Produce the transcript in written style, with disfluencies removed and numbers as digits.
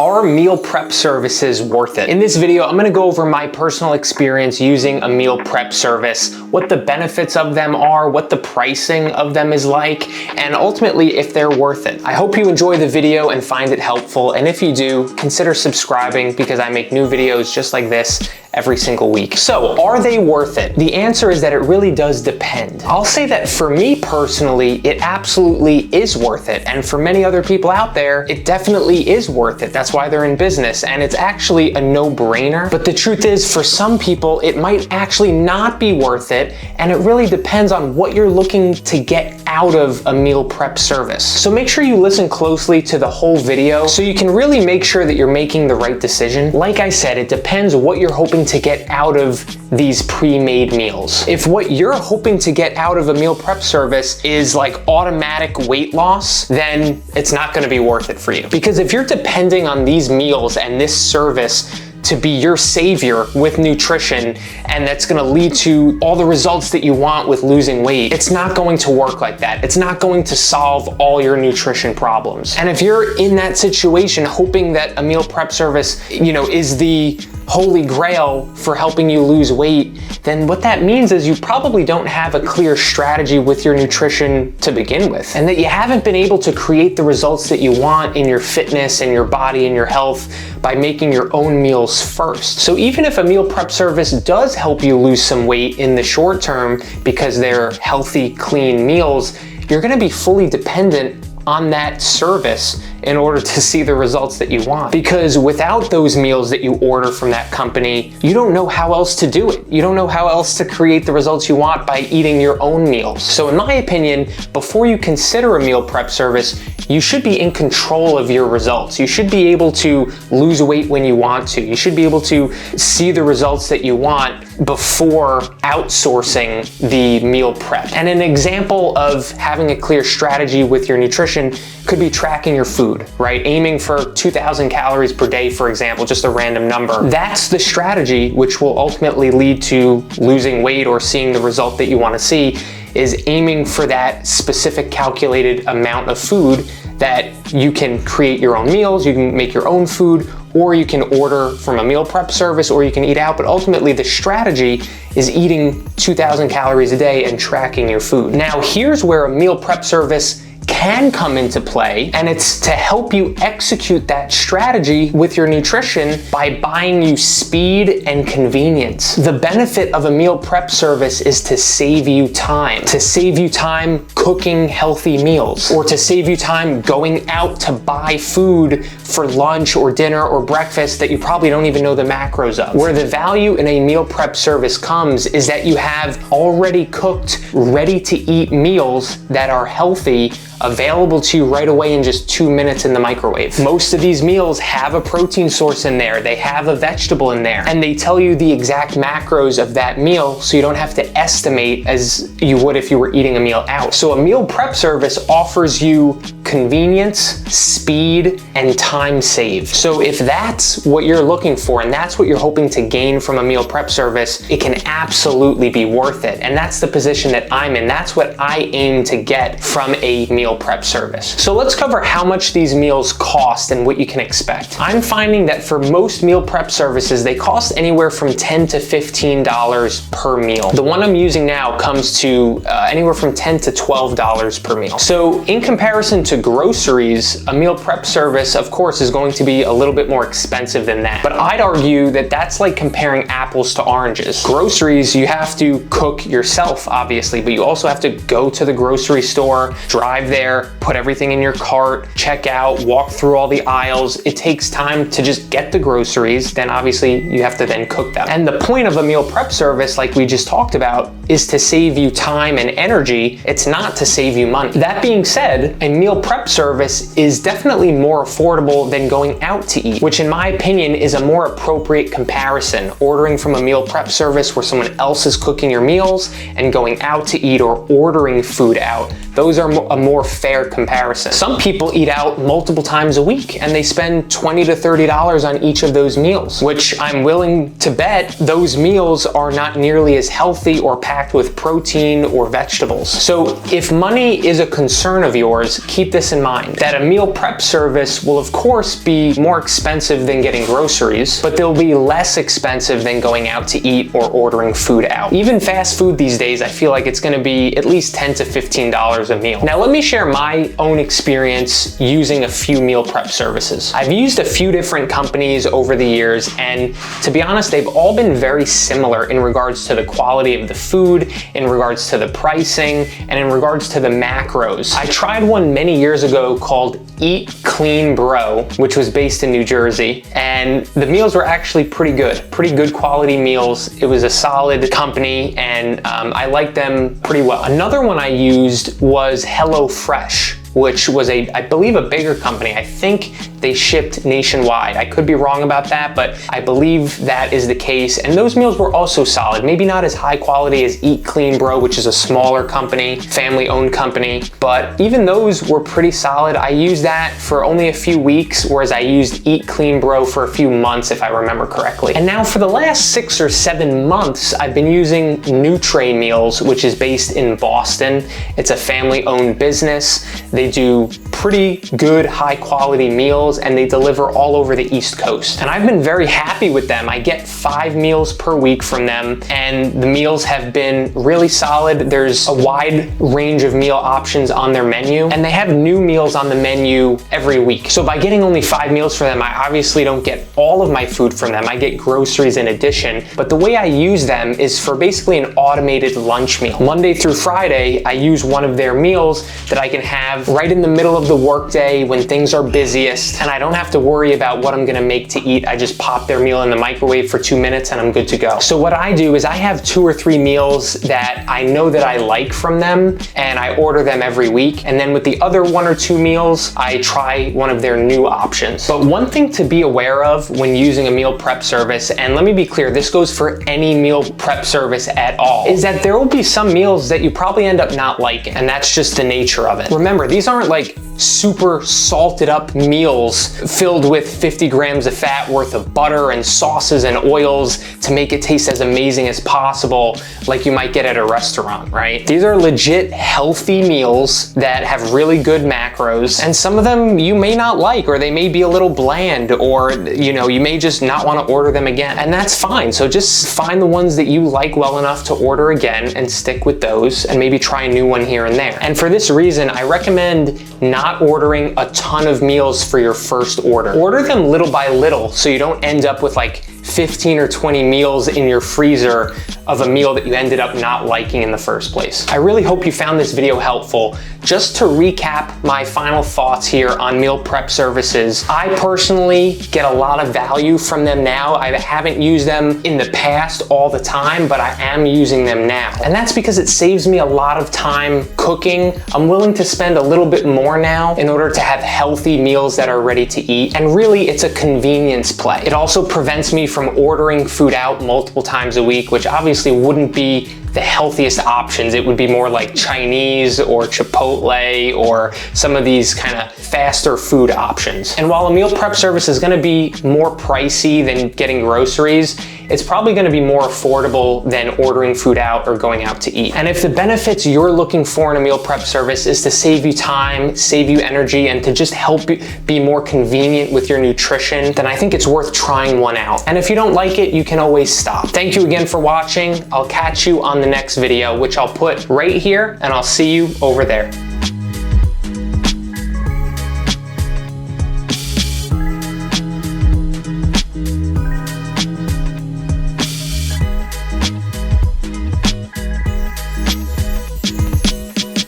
Are meal prep services worth it? In this video, I'm gonna go over my personal experience using a meal prep service, what the benefits of them are, what the pricing of them is like, and ultimately if they're worth it. I hope you enjoy the video and find it helpful, and if you do, consider subscribing because I make new videos just like this every single week. So, are they worth it? The answer is that it really does depend. I'll say that for me personally, it absolutely is worth it. And for many other people out there, it definitely is worth it. That's why they're in business. And it's actually a no-brainer. But the truth is, for some people, it might actually not be worth it. And it really depends on what you're looking to get out of a meal prep service. So make sure you listen closely to the whole video so you can really make sure that you're making the right decision. Like I said, it depends what you're hoping to get out of these pre-made meals. If what you're hoping to get out of a meal prep service is like automatic weight loss, then it's not gonna be worth it for you. Because if you're depending on these meals and this service to be your savior with nutrition, and that's gonna lead to all the results that you want with losing weight, it's not going to work like that. It's not going to solve all your nutrition problems. And if you're in that situation hoping that a meal prep service, is the holy grail for helping you lose weight, then what that means is you probably don't have a clear strategy with your nutrition to begin with, and that you haven't been able to create the results that you want in your fitness and your body and your health by making your own meals first. So even if a meal prep service does help you lose some weight in the short term because they're healthy, clean meals, you're gonna be fully dependent on that service in order to see the results that you want. Because without those meals that you order from that company, you don't know how else to do it. You don't know how else to create the results you want by eating your own meals. So in my opinion, before you consider a meal prep service, you should be in control of your results. You should be able to lose weight when you want to. You should be able to see the results that you want before outsourcing the meal prep. And an example of having a clear strategy with your nutrition could be tracking your food, right? Aiming for 2,000 calories per day, for example, just a random number. That's the strategy which will ultimately lead to losing weight or seeing the result that you want to see, is aiming for that specific calculated amount of food that you can create your own meals, you can make your own food, or you can order from a meal prep service, or you can eat out. But ultimately the strategy is eating 2,000 calories a day and tracking your food. Now here's where a meal prep service can come into play, and it's to help you execute that strategy with your nutrition by buying you speed and convenience. The benefit of a meal prep service is to save you time cooking healthy meals, or to save you time going out to buy food for lunch or dinner or breakfast that you probably don't even know the macros of. Where the value in a meal prep service comes is that you have already cooked, ready to eat meals that are healthy available to you right away in just 2 minutes in the microwave. Most of these meals have a protein source in there, they have a vegetable in there, and they tell you the exact macros of that meal so you don't have to estimate as you would if you were eating a meal out. So a meal prep service offers you convenience, speed, and time saved. So if that's what you're looking for and that's what you're hoping to gain from a meal prep service, it can absolutely be worth it. And that's the position that I'm in. That's what I aim to get from a meal prep service. So let's cover how much these meals cost and what you can expect. I'm finding that for most meal prep services, they cost anywhere from $10 to $15 per meal. The one I'm using now comes to anywhere from $10 to $12 per meal. So in comparison to groceries, a meal prep service, of course, is going to be a little bit more expensive than that. But I'd argue that that's like comparing apples to oranges. Groceries, you have to cook yourself, obviously, but you also have to go to the grocery store, drive there, put everything in your cart, check out, walk through all the aisles. It takes time to just get the groceries. Then obviously you have to then cook them. And the point of a meal prep service, like we just talked about, is to save you time and energy. It's not to save you money. That being said, a meal prep service is definitely more affordable than going out to eat, which in my opinion is a more appropriate comparison. Ordering from a meal prep service where someone else is cooking your meals and going out to eat or ordering food out those are a more fair comparison. Some people eat out multiple times a week and they spend $20 to $30 on each of those meals, which I'm willing to bet those meals are not nearly as healthy or packed with protein or vegetables. So if money is a concern of yours, keep this in mind, that a meal prep service will of course be more expensive than getting groceries, but they'll be less expensive than going out to eat or ordering food out. Even fast food these days, I feel like it's gonna be at least $10 to $15 a meal. Now let me share my own experience using a few meal prep services. I've used a few different companies over the years, and to be honest, they've all been very similar in regards to the quality of the food, in regards to the pricing, and in regards to the macros. I tried one many years ago called Eat Clean Bro, which was based in New Jersey, and the meals were actually pretty good quality meals. It was a solid company, and I liked them pretty well. Another one I used was HelloFresh, which was I believe a bigger company. I think they shipped nationwide. I could be wrong about that, but I believe that is the case. And those meals were also solid. Maybe not as high quality as Eat Clean Bro, which is a smaller company, family-owned company, but even those were pretty solid. I used that for only a few weeks, whereas I used Eat Clean Bro for a few months, if I remember correctly. And now for the last 6 or 7 months, I've been using Nutri Meals, which is based in Boston. It's a family-owned business. They do pretty good, high-quality meals, and they deliver all over the East Coast. And I've been very happy with them. I get 5 meals per week from them, and the meals have been really solid. There's a wide range of meal options on their menu, and they have new meals on the menu every week. So by getting only 5 meals from them, I obviously don't get all of my food from them. I get groceries in addition, but the way I use them is for basically an automated lunch meal. Monday through Friday, I use one of their meals that I can have right in the middle of the workday when things are busiest, and I don't have to worry about what I'm gonna make to eat. I just pop their meal in the microwave for 2 minutes and I'm good to go. So what I do is I have 2 or 3 meals that I know that I like from them, and I order them every week. And then with the other 1 or 2 meals, I try one of their new options. But one thing to be aware of when using a meal prep service, and let me be clear, this goes for any meal prep service at all, is that there will be some meals that you probably end up not liking, and that's just the nature of it. Remember, these aren't like super salted up meals filled with 50 grams of fat worth of butter and sauces and oils to make it taste as amazing as possible like you might get at a restaurant, right? These are legit healthy meals that have really good macros, and some of them you may not like, or they may be a little bland, or you may just not want to order them again, and that's fine. So just find the ones that you like well enough to order again and stick with those, and maybe try a new one here and there. And for this reason, I recommend not ordering a ton of meals for your first order. Order them little by little so you don't end up with like 15 or 20 meals in your freezer of a meal that you ended up not liking in the first place. I really hope you found this video helpful. Just to recap my final thoughts here on meal prep services, I personally get a lot of value from them now. I haven't used them in the past all the time, but I am using them now. And that's because it saves me a lot of time cooking. I'm willing to spend a little bit more now in order to have healthy meals that are ready to eat. And really, it's a convenience play. It also prevents me from ordering food out multiple times a week, which obviously wouldn't be the healthiest options. It would be more like Chinese or Chipotle or some of these kind of faster food options. And while a meal prep service is gonna be more pricey than getting groceries, it's probably gonna be more affordable than ordering food out or going out to eat. And if the benefits you're looking for in a meal prep service is to save you time, save you energy, and to just help you be more convenient with your nutrition, then I think it's worth trying one out. And if you don't like it, you can always stop. Thank you again for watching. I'll catch you on the next video, which I'll put right here, and I'll see you over there.